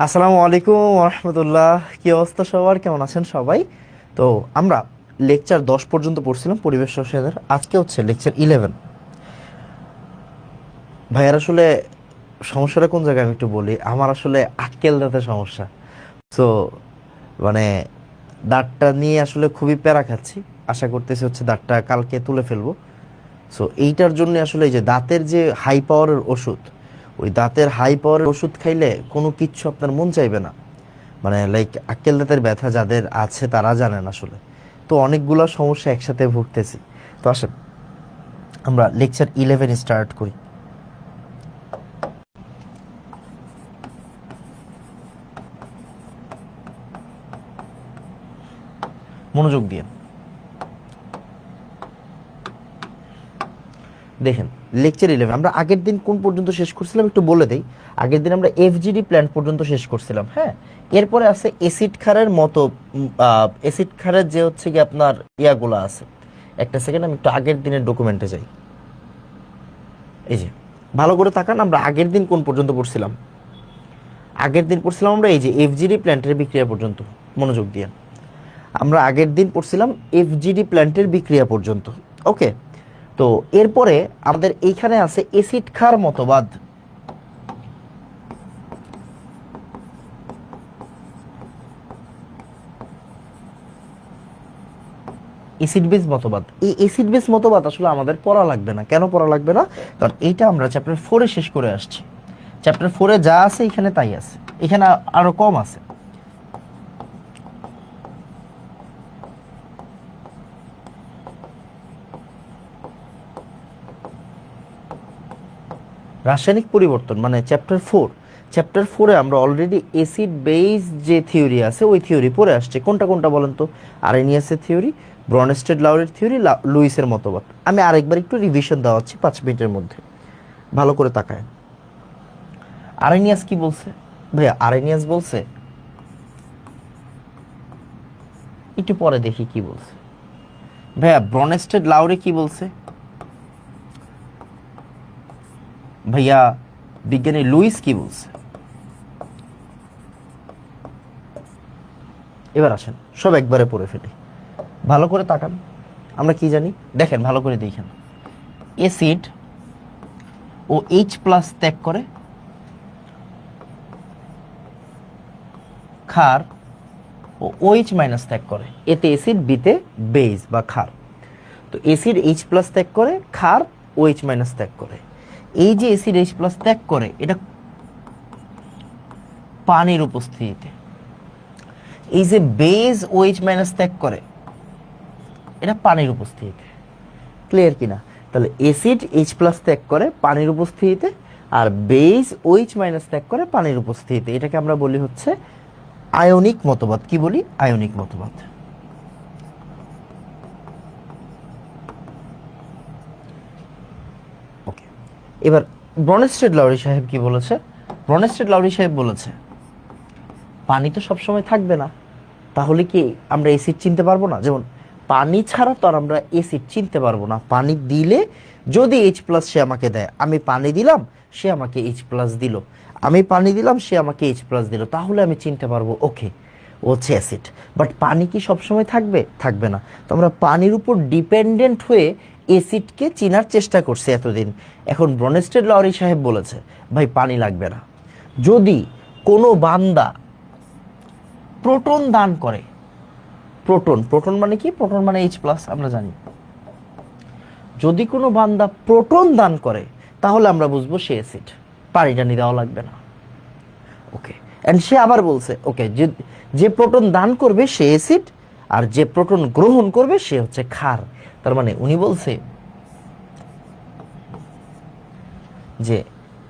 আসসালামু আলাইকুম রহমতুল্লাহ। কি অবস্থা সবার, কেমন আছেন সবাই? তো আমরা লেকচার 10 পর্যন্ত পড়ছিলাম পরিবেশ রসায়নের। আজকে হচ্ছে লেকচার 11। ভাইয়ার আসলে সমস্যাটা কোন জায়গায় আমি একটু বলি। আমার আসলে আক্কেল দাঁতের সমস্যা। তো মানে দাঁতটা নিয়ে আসলে খুবই প্যারা খাচ্ছি। আশা করতেছি হচ্ছে দাঁতটা কালকে তুলে ফেলবো। সো এইটার জন্য আসলে এই যে দাঁতের যে হাই পাওয়ারের ওষুধ, ওই দাঁতের হাই পাওয়ারের ওষুধ খাইলে কোনো কিচ্ছু আপনার মন চাইবে না। মানে লাইক আক্কেল দাঁতের ব্যথা যাদের আছে তারা জানেন আসলে। তো অনেকগুলো সমস্যা একসাথে ভুগতেছি। তো আসেন আমরা লেকচার 11 স্টার্ট করি। মনোযোগ দিয়ে দেখেন। লেকচার 11 আমরা আগের দিন কোন পর্যন্ত শেষ করছিলাম একটু বলে দেই। আগের দিন আমরা এফজিডি প্ল্যান্ট পর্যন্ত শেষ করছিলাম, হ্যাঁ। এরপরে আছে অ্যাসিড ক্ষারের মতো অ্যাসিড ক্ষারের যে হচ্ছে কি আপনার ইয়াগুলো আছে। একটা সেকেন্ড, আমি একটু আগের দিনের ডকুমেন্টে যাই। এই যে ভালো করে তাকান, আমরা আগের দিন কোন পর্যন্ত পড়ছিলাম। আগের দিন পড়ছিলাম আমরা এই যে এফজিডি প্ল্যান্টের বিক্রিয়া পর্যন্ত। মনোযোগ দিয়ে আমরা আগের দিন পড়ছিলাম এফজিডি প্ল্যান্টের বিক্রিয়া পর্যন্ত। ওকে। তো এরপরে আমাদের এইখানে আছে অ্যাসিড ক্ষার মতবাদ। অ্যাসিড বেস মতবাদ। এই অ্যাসিড বেস মতবাদ আসলে আমাদের পড়া লাগবে না। কেন পড়া লাগবে না? কারণ এইটা আমরা চ্যাপ্টার 4-এ শেষ করে আসছি। চ্যাপ্টার 4-এ যা আছে এখানে তাই আছে, এখানে আরো কম আছে। রাসায়নিক পরিবর্তন মানে চ্যাপ্টার 4। চ্যাপ্টার 4-এ আমরা অলরেডি অ্যাসিড বেস যে থিওরি আছে ওই থিওরি পড়ে আসছে। কোনটা কোনটা বলেন তো? আরেনিয়াসের থিওরি, ব্রনস্টেড লাউরের থিওরি, লুইসের মতবাদ। আমি আরেকবার একটু রিভিশন দেওয়াচ্ছি 5 মিনিটের মধ্যে। ভালো করে তাকায়। আরেনিয়াস কি বলছে? ভাইয়া আরেনিয়াস বলছে, একটু পরে দেখি কি বলছে। ভাইয়া ব্রনস্টেড লাউরে কি বলছে? ভাইয়া বিজ্ঞানী লুইস কি বলছে? এবার আসেন সব একবারে পড়ে ফেলি। ভালো করে তাকান। আমরা কি জানি দেখেন, ভালো করে দেখেন। অ্যাসিড ও এইচ প্লাস ত্যাগ করে, ক্ষার ও ওএইচ মাইনাস ত্যাগ করে। এতে অ্যাসিড, বিতে বেস বা ক্ষার। তো অ্যাসিড এইচ প্লাস ত্যাগ করে, ক্ষার ওএইচ মাইনাস ত্যাগ করে। এই যে অ্যাসিড এইচ প্লাস ত্যাগ করে এটা পানির উপস্থিতিতে। এই যে বেস ওএইচ মাইনাস ত্যাগ করে এটা পানির উপস্থিতিতে। ক্লিয়ার কিনা? তাহলে অ্যাসিড এইচ প্লাস ত্যাগ করে পানির উপস্থিতিতে, আর বেস ওএইচ মাইনাস ত্যাগ করে পানির উপস্থিতিতে। এটাকে আমরা বলি হচ্ছে আয়নিক মতবাদ। কি বলি? আয়নিক মতবাদ। ওকে। এবার ব্রনস্টেড লাউরি সাহেব কি বলেছে? ব্রনস্টেড লাউরি সাহেব বলেছে পানি তো সবসময় থাকবে না, তাহলে কি আমরা অ্যাসিড চিনতে পারবো না? যেমন পানি ছাড়া তো আর আমরা অ্যাসিড চিনতে পারবো না। পানি দিলে যদি এইচ প্লাস সে আমাকে দেয়, আমি পানি দিলাম সে আমাকে এইচ প্লাস দিল, আমি পানি দিলাম সে আমাকে এইচ প্লাস দিল, তাহলে আমি চিনতে পারবো ওকে ও হচ্ছে অ্যাসিড। বাট পানি কি সবসময় থাকবে? থাকবে না। তো আমরা পানির উপর ডিপেন্ডেন্ট হয়ে অ্যাসিডকে চিনার চেষ্টা করছি এতদিন। এখন ব্রনস্টেড লাউরি সাহেব বলেছে ভাই পানি লাগবে না। যদি কোনো বান্দা প্রোটন দান করে, প্রোটন, প্রোটন মানে কি? প্রোটন মানে এইচ প্লাস, আমরা জানি। যদি কোনো বান্দা প্রোটন দান করে তাহলে আমরা বুঝবো সে অ্যাসিড, পানিটা নিয়ে দেওয়া লাগবে না। ওকে। এন্ড সে আবার বলছে ওকে, যে যে প্রোটন দান করবে সে অ্যাসিড, আর যে প্রোটন গ্রহণ করবে সে হচ্ছে ক্ষার। তার মানে উনি বলছে যে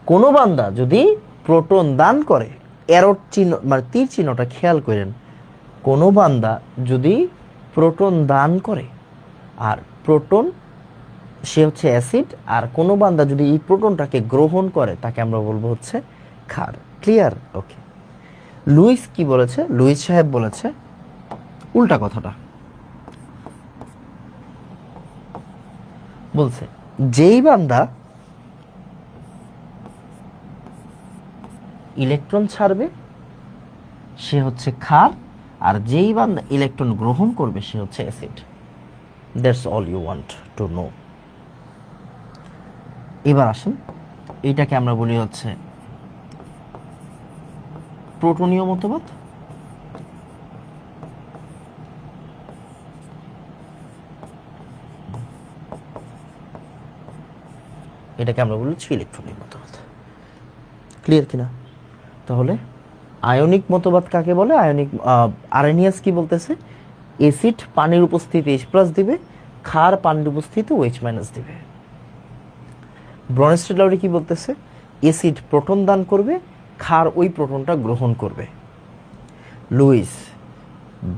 কোনো বান্দা যদি প্রোটন দান করে, এরর চিহ্ন মানে তীর চিহ্নটা খেয়াল করেন, কোনো বান্দা যদি প্রোটন দান করে আর প্রোটন সে হচ্ছে অ্যাসিড, আর কোনো বান্দা যদি এই প্রোটনটাকে গ্রহণ করে তাকে আমরা বলবো হচ্ছে ক্ষার। ক্লিয়ার? ওকে। লুইস কি বলেছে? লুইস সাহেব বলেছে উল্টা কথাটা। বলছে যেই বান্দা ইলেকট্রন ছাড়বে সে হচ্ছে ক্ষার, আর যেই বান্দা ইলেকট্রন গ্রহণ করবে সে হচ্ছে acid. That's all you want to know. এবার আসুন, এইটাকে আমরা বলি হচ্ছে প্রোটনীয় মতবাদ। এটাকে আমরা বলি হচ্ছে ইলেকট্রনীয় মতবাদ। ক্লিয়ার কিনা? তাহলে আয়নিক মতবাদ কাকে বলে? আয়নিক আরএনিয়াস কি বলতেছে? অ্যাসিড পানির উপস্থিতি H+ দিবে, ক্ষার পানির উপস্থিতি OH- দিবে। ব্রনস্টেড লাউরি কি বলতেছে? অ্যাসিড প্রোটন দান করবে, ক্ষার ওই প্রোটনটা গ্রহণ করবে। লুইস,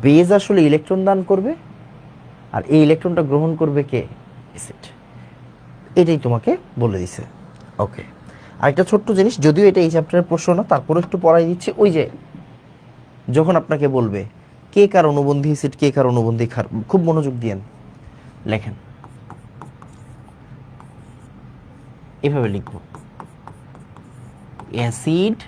বেজ আসলে ইলেকট্রন দান করবে, আর এই ইলেকট্রনটা গ্রহণ করবে কে? অ্যাসিড। এটাই তোমাকে বলে দিছে। ওকে, আরেকটা ছোট্ট জিনিস, যদিও এটা এই চ্যাপ্টারের প্রশ্ন না, তারপরে একটু পড়াই দিচ্ছি। ওই যে যখন আপনাকে বলবে কে কার অনুবন্ধী অ্যাসিড, কে কার অনুবন্ধী ক্ষার, খুব মনোযোগ দিয়েন, লেখেন। এভাবে লিখব, অ্যাসিড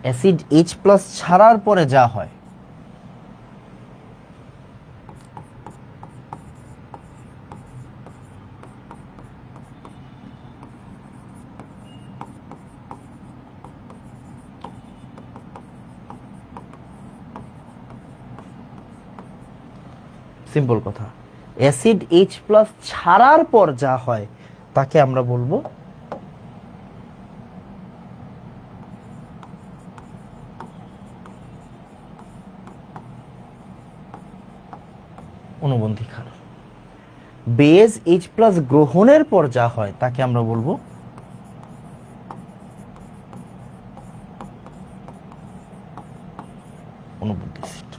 অ্যাসিড H+ ছাড়ার পরে যা হয়, সিম্পল কথা, অ্যাসিড H+ ছাড়ার পর যা হয় তাকে আমরা বলবো অনুবন্ধী ক্ষার। বেজ H+ গ্রহণের পর যা হয় তাকে আমরা বলবো অনুবন্ধী অ্যাসিড।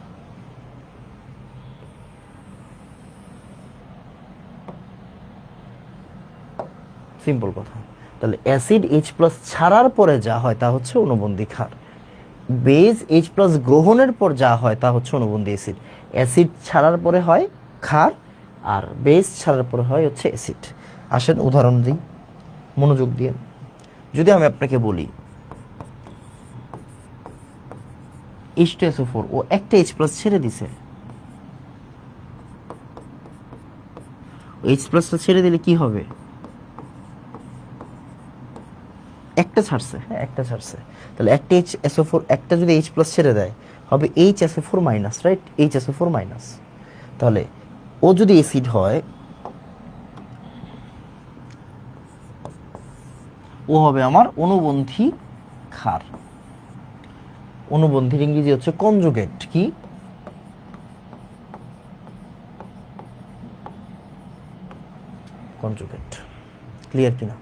সিম্পল কথা। তাহলে অ্যাসিড H+ ছাড়ার পরে যা হয় তা হচ্ছে অনুবন্ধী ক্ষার, বেজ H+ গ্রহণের পর যা হয় তা হচ্ছে অনুবন্ধী অ্যাসিড। অ্যাসিড ছাড়ার পরে হয় ক্ষার, আর বেজ ছাড়ার পরে হয় হচ্ছে অ্যাসিড। আসেন উদাহরণ দিই, মনোযোগ দিয়ে। যদি আমি আপনাকে বলি H2SO4, ও একটা H+ ছেড়ে দিছে, H+টা ছেড়ে দিলে কি হবে? একটা ছাড়ছে, হ্যাঁ একটা ছাড়ছে। তাহলে একটা HSO4, একটা যদি H+ ছেড়ে দেয় হবে HSO4-, রাইট? HSO4-। তাহলে ও যদি অ্যাসিড হয়, ও হবে আমার অনুবন্ধী ক্ষার। অনুবন্ধীর ইংরেজি হচ্ছে কনজুগেট। কি? কনজুগেট। ক্লিয়ার কিনা?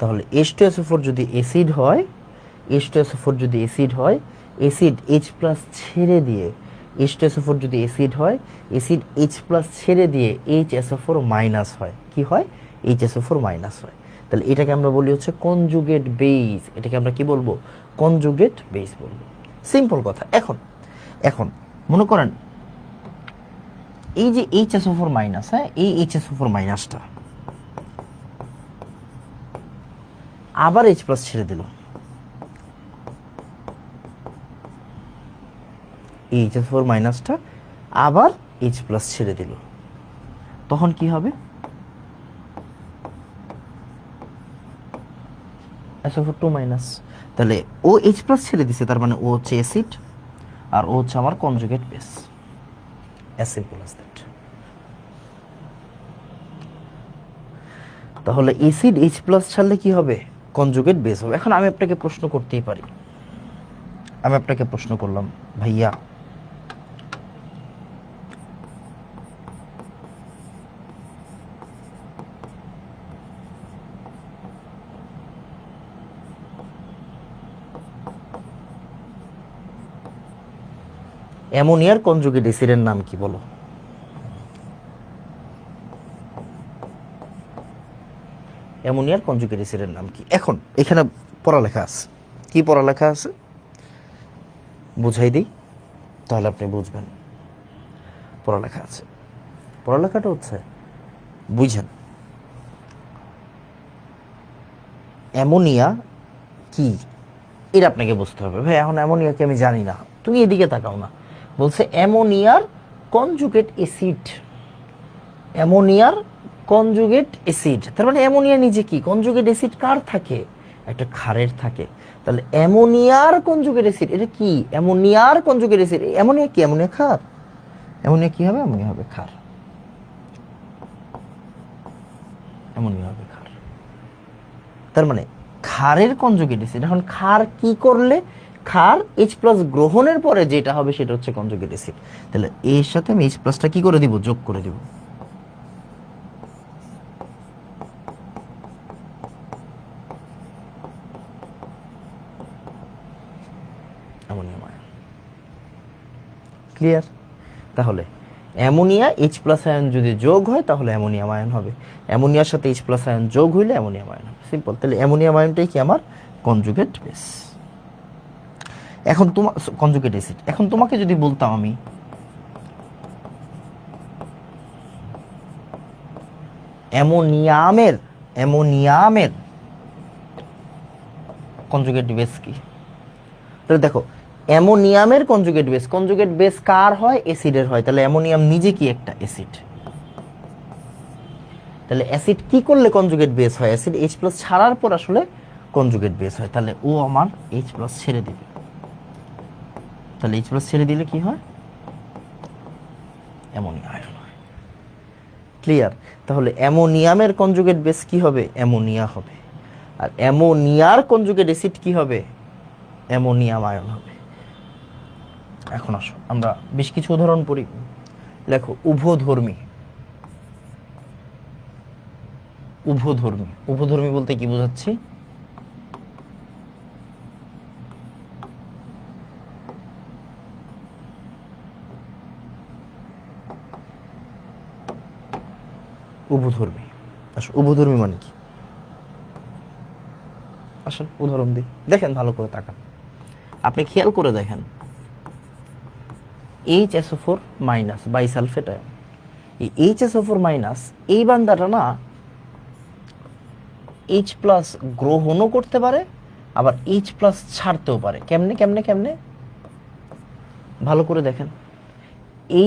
তাহলে H2SO4 যদি অ্যাসিড হয়, H2SO4 যদি অ্যাসিড হয়, অ্যাসিড H+ ছেড়ে দিয়ে, H2SO4 যদি অ্যাসিড হয়, অ্যাসিড H+ ছেড়ে দিয়ে HSO4- হয়। কি হয়? HSO4- হয়। তাহলে এটাকে আমরা বলি হচ্ছে কনজুগেট বেস। এটাকে আমরা কি বলবো? কনজুগেট বেস বলবো। সিম্পল কথা। এখন এখন মনে করেন এই যে HSO4-, হ্যাঁ, এই HSO4-টা আবার H+ ছেড়ে দিল, এই HSO4-টা আবার H+ ছেড়ে দিল, তখন কি হবে? SO4-. তাহলে ও H+ ছেড়ে দিছে, তার মানে ও হচ্ছে অ্যাসিড, আর ও হচ্ছে আমার conjugate base. As simple as that. তাহলে অ্যাসিড H+ ছাড়লে কি হবে? কনজুগেট বেস হবে। এখন আমি আপনাকে প্রশ্ন করতেই পারি, আমি আপনাকে প্রশ্ন করলাম, ভাইয়া অ্যামোনিয়ার কনজুগেট অ্যাসিডের নাম কি বলো? অ্যামোনিয়ার কনজুগেট অ্যাসিডের নাম কি? এখন এখানে পড়ালেখা আছে। কি পড়ালেখা আছে বুঝাই দিই, তাহলে আপনি বুঝবেন। পড়ালেখা আছে পড়ালেখাটা হচ্ছে বুঝেন। অ্যামোনিয়া কি এটা আপনাকে বুঝতে হবে। ভাই এখন অ্যামোনিয়াকে আমি জানি না, তুমি এদিকে তাকাও না। বলছে অ্যামোনিয়ার কনজুগেট অ্যাসিড, অ্যামোনিয়ার কনজুগেট অ্যাসিড, তার মানে অ্যামোনিয়া নিজে কি কনজুগেট অ্যাসিড কার থাকে, একটা ক্ষারের থাকে। তাহলে অ্যামোনিয়ার কনজুগেট অ্যাসিড এটা কি, অ্যামোনিয়ার কনজুগেট অ্যাসিড, অ্যামোনিয়া কি, অ্যামোনিয়া ক্ষার, অ্যামোনিয়া কি হবে, অ্যামোনিয়া হবে ক্ষার, অ্যামোনিয়া হবে ক্ষার। তার মানে ক্ষারের কনজুগেট অ্যাসিড। এখন ক্ষার কি করলে, ক্ষার H প্লাস গ্রহণের পরে যেটা হবে সেটা হচ্ছে কনজুগেট অ্যাসিড। তাহলে এর সাথে আমি H প্লাসটা কি করে দিব, যোগ করে দিব। Ammonium ion, clear? তাহলে অ্যামোনিয়া H প্লাস আয়ন যদি যোগ হয় তাহলে অ্যামোনিয়াম আয়ন হবে, অ্যামোনিয়ার সাথে H প্লাস আয়ন যোগ হইলে অ্যামোনিয়াম আয়ন হবে, সিম্পল। তাহলে অ্যামোনিয়াম আয়নটাই কি আমার কনজুগেট বেস। এখন তোমার কনজুগেট অ্যাসিড, এখন তোমাকে যদি বলতাম আমি অ্যামোনিয়ামের, অ্যামোনিয়ামের কনজুগেট বেস কি, তাহলে দেখো অ্যামোনিয়ামের কনজুগেট বেস, কনজুগেট বেস কার হয়, অ্যাসিডের হয়। তাহলে অ্যামোনিয়াম নিজে কি একটা অ্যাসিড। তাহলে অ্যাসিড কি করলে কনজুগেট বেস হয়, অ্যাসিড H প্লাস ছাড়ার পর আসলে কনজুগেট বেস হয়। তাহলে ও আমার H প্লাস ছেড়ে দিবে, তাহলে H প্লাস ছেড়ে দিলে কি হয়, অ্যামোনিয়া আয়ন হয়, ক্লিয়ার? তাহলে অ্যামোনিয়ামের কনজুগেট বেস কি হবে, অ্যামোনিয়া হবে। আর অ্যামোনিয়ার কনজুগেট অ্যাসিড কি হবে, অ্যামোনিয়াম আয়ন হবে। এখন আসো আমরা বেশ কিছু উদাহরণ পড়ি। লেখো উভধর্মী, উভধর্মী, উভধর্মী বলতে কি বোঝাচ্ছি, উভধর্মী। আসো উভধর্মী মানে কি, আসেন উদাহরণ দিই, দেখেন ভালো করে তাকান, আপনি খেয়াল করে দেখেন HSO4 মাইনাস বাইসালফেট আয়ন, এই HSO4 মাইনাস এই বান্দাটা না H প্লাস গ্রহণও করতে পারে আবার H প্লাস ছাড়তেও পারে। কেমনে কেমনে কেমনে, ভালো করে দেখেন।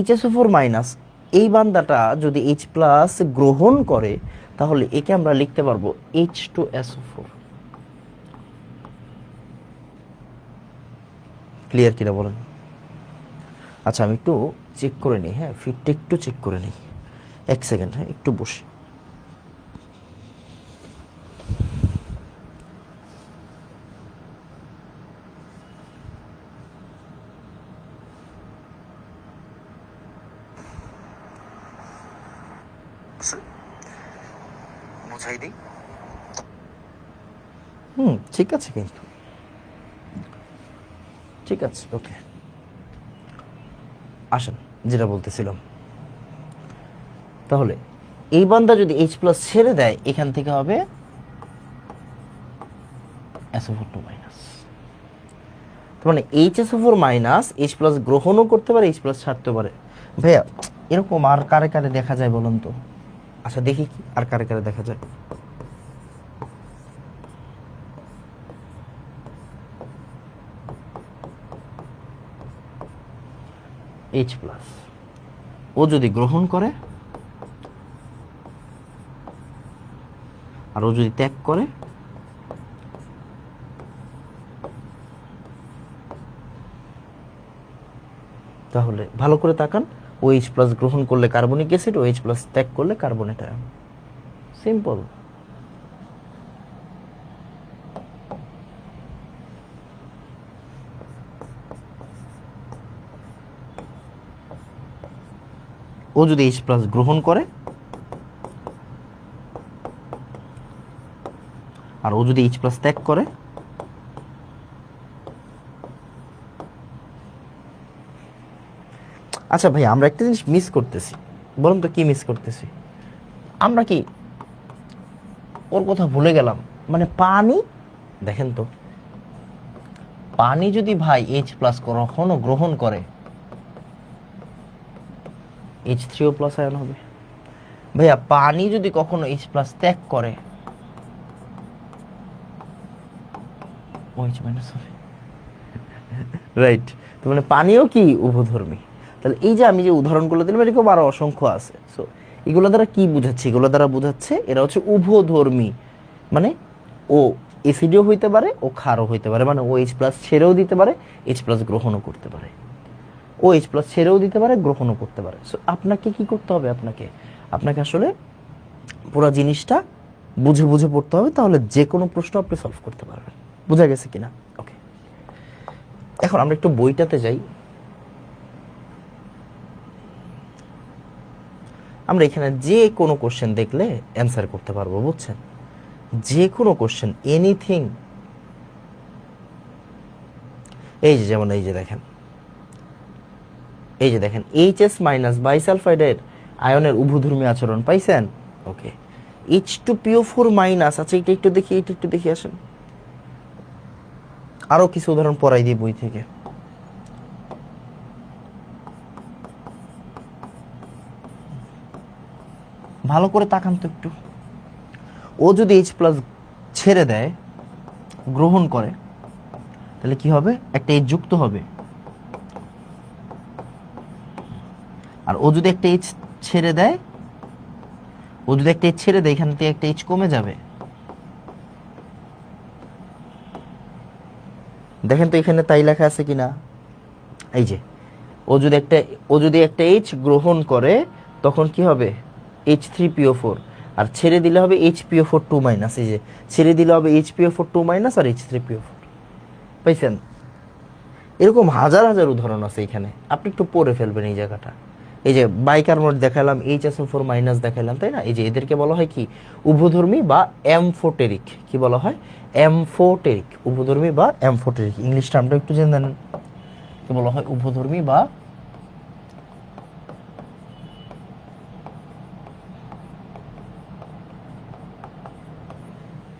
HSO4 মাইনাস এই বান্দাটা যদি H প্লাস গ্রহণ করে তাহলে একে আমরা লিখতে পারবো H2SO4। ক্লিয়ার কিনা বলেন? আচ্ছা আমি একটু চেক করে নিই, হ্যাঁ ফিটটা একটু চেক করে নিই, এক সেকেন্ড, হ্যাঁ একটু বসে। মুছাই দিই, ঠিক আছে, কিন্তু ঠিক আছে, ওকে। আসেন যেটা বলতেছিলাম, তাহলে এই বান্দা যদি H প্লাস ছেড়ে দেয় এখান থেকে হবে SO4 মাইনাস। তার মানে HSO4 মাইনাস H প্লাস গ্রহণও করতে পারে, H প্লাস ছাড়তে পারে। ভাইয়া এরকম আর কারে কারে দেখা যায় বলুন তো? আচ্ছা দেখি কি আর কারে কারে দেখা যায়। H প্লাস ও যদি গ্রহণ করে আর ও যদি ত্যাগ করে, তাহলে ভালো করে তাকান, ও H প্লাস গ্রহণ করলে কার্বনিক অ্যাসিড, ও H প্লাস ত্যাগ করলে কার্বনেট আয়ন, সিম্পল। ও যদি H প্লাস গ্রহণ করে আর ও যদি H প্লাস ত্যাগ করে, আচ্ছা ভাই আমরা একটা জিনিস মিস করতেছি, বলুন তো কি মিস করতেছি আমরা, কি ওর কথা ভুলে গেলাম? মানে পানি, দেখেন তো পানি যদি ভাই H প্লাস কখনো গ্রহণ করে H3O প্লাস আয়ন হবে। ভাইয়া পানি যদি কখনো H প্লাস ত্যাগ করে, OH মাইনাস হবে, রাইট। তো মানে পানিও কি উভধর্মী। তাহলে এই যে আমি যে উদাহরণগুলো দিলাম এরকম আরো অসংখ্য আছে। সো এগুলো দ্বারা কি বুঝাচ্ছে, এগুলো দ্বারা বোঝাচ্ছে এরা হচ্ছে উভধর্মী, মানে ও এসিডিও হইতে পারে ও ক্ষারও হইতে পারে, মানে ও H প্লাস ছেড়েও দিতে পারে, H প্লাস গ্রহণও করতে পারে, ও H প্লাস ছেড়েও দিতে পারে, গ্রহণও করতে পারে। সো আপনাকে কি করতে হবে, আপনাকে আপনাকে আসলে পুরো জিনিসটা বুঝে বুঝে পড়তে হবে, তাহলে যে কোনো প্রশ্ন আপনি সলভ করতে পারবেন। বোঝা গেছে কিনা? ওকে, এখন আমরা একটু বইটাতে যাই। আমরা এখানে যে কোনো কোশ্চেন দেখলে অ্যান্সার করতে পারবো, বুঝছেন? যে কোনো কোশ্চেন, এনিথিং। এই যে যেমন এই যে দেখেন, এই যে দেখেন এইচএস মাইনাস বাইসালফাইডের আয়নের উভধর্মী আচরণ পাইছেন? ওকে, H2PO4 মাইনাস, আচ্ছা এটা একটু দেখি, এটা একটু দেখি আসেন। আরো কিছু উদাহরণ পড়াই দিই বই থেকে। ভালো করে তাকান তো একটু। ও যদি H প্লাস ছেড়ে দেয়, গ্রহণ করে, তাহলে কি হবে? একটা H যুক্ত হবে। আর ও যদি একটা H ছেড়ে দেয়, ও যদি একটা H ছেড়ে দেয়, এখান থেকে একটা H কমে যাবে। দেখেন তো এখানে তাই লেখা আছে কিনা। এই যে ও যদি একটা H গ্রহণ করে, তখন কি হবে? H3PO4। আর ছেড়ে দিলে হবে HPO4 2 মাইনাস। এই যে ছেড়ে দিলে হবে HPO4 2 মাইনাস আর H3PO4। পাইছেন? এরকম হাজার হাজার উদাহরণ আছে এখানে, আপনি একটু পড়ে ফেলবেন এই জায়গাটা। এই যে বাইকার্বনেট দেখালাম, HSO4 মাইনাস দেখালাম, তাই না? এই যে এদেরকে বলা হয় কি? উভধর্মী বা অ্যামফোটেরিক। কি বলা হয়? অ্যামফোটেরিক। উভধর্মী বা অ্যামফোটেরিক, ইংলিশ টার্মটা একটু জেনে নেন। কি বলা হয়? উভধর্মী বা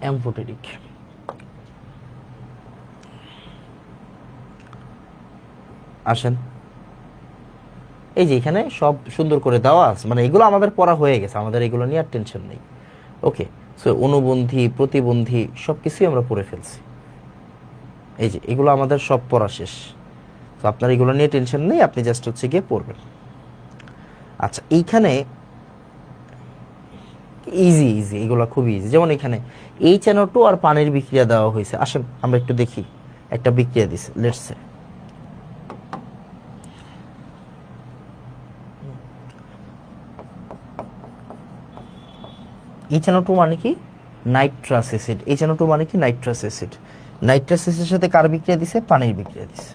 অ্যামফোটেরিক। আসেন, এই যে এখানে সব সুন্দর করে দেওয়া আছে, মানে এগুলো আমাদের পড়া হয়ে গেছে, আমাদের এগুলো নিয়ে আর টেনশন নেই। ওকে, সো অনুবন্ধী, প্রতিবন্ধী সব কিছুই আমরা পড়ে ফেলছি। এই যে এগুলো আমাদের সব পড়া শেষ। তো আপনার এগুলো নিয়ে টেনশন নেই, আপনি জাস্ট হচ্ছে গিয়ে পড়বেন। আচ্ছা, এইখানে ইজি ইজি, এগুলো খুবই ইজি। যেমন এখানে HNO2 আর পানির বিক্রিয়া দেওয়া হয়েছে। আসেন আমরা একটু দেখি, একটা বিক্রিয়া দিছে, লেটস সে HNO2 মানে কি? Nitrous acid. HNO2 মানে কি? Nitrous acid. নাইট্রাস অ্যাসিডের সাথে কার বিক্রিয়া দিছে? পানির বিক্রিয়া দিছে।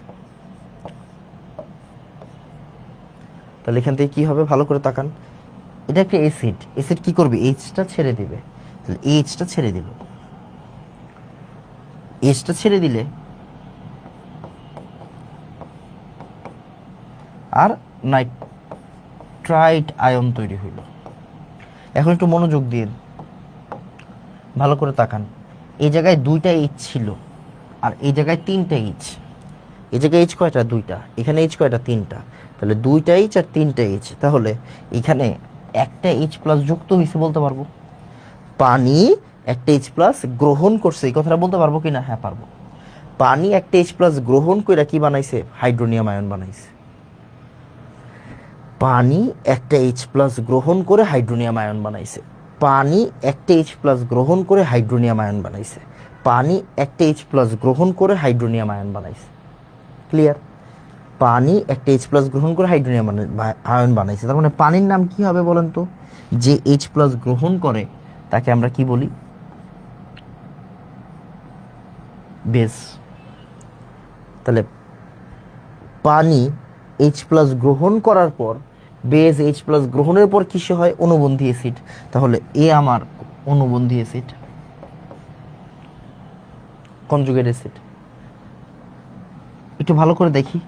তাহলে এখান থেকে কি হবে? ভালো করে তাকান। এটা একটা অ্যাসিড, অ্যাসিড কি করবে? এইচটা ছেড়ে দিবে। তাহলে এইচটা ছেড়ে দিল, এইচটা ছেড়ে দিলে আর নাইট্রাইট আয়ন তৈরি হইল। এখন একটু মনোযোগ দিন, ভালো করে তাকান। এই জায়গায় দুইটা এইচ ছিল আর এই জায়গায় তিনটা এইচ। এই জায়গায় এইচ কয়টা? দুইটা। এখানে এইচ কয়টা? তিনটা। তাহলে দুইটা এইচ আর তিনটা এইচ, তাহলে এখানে একটা এইচ প্লাস যুক্ত হয়েছে বলতে পারবো। পানি একটা এইচ প্লাস গ্রহণ করছে, এই কথাটা বলতে পারবো কিনা? হ্যাঁ পারবো। পানি একটা এইচ প্লাস গ্রহণ করে কি বানাইছে? হাইড্রোনিয়াম আয়ন বানাইছে। পানি একটা এইচ প্লাস গ্রহণ করে হাইড্রোনিয়াম আয়ন বানাইছে। পানি একটা এইচ প্লাস গ্রহণ করে হাইড্রোনিয়াম আয়ন বানাইছে। পানি একটা এইচ প্লাস গ্রহণ করে হাইড্রোনিয়াম আয়ন বানাইছে। ক্লিয়ার? পানি একটা এইচ প্লাস গ্রহণ করে হাইড্রোনিয়াম আয়ন বানাইছে। তার মানে পানির নাম কি হবে বলেন তো? যে এইচ প্লাস গ্রহণ করে তাকে আমরা কি বলি? বেস। তাহলে পানি এইচ প্লাস গ্রহণ করার পর, বেস এইচ প্লাস গ্রহণের পর কিসে হয়? অনুবন্ধী অ্যাসিড। তাহলে এ আমার অনুবন্ধী অ্যাসিড, কনজুগেট অ্যাসিড। একটু ভালো করে দেখি,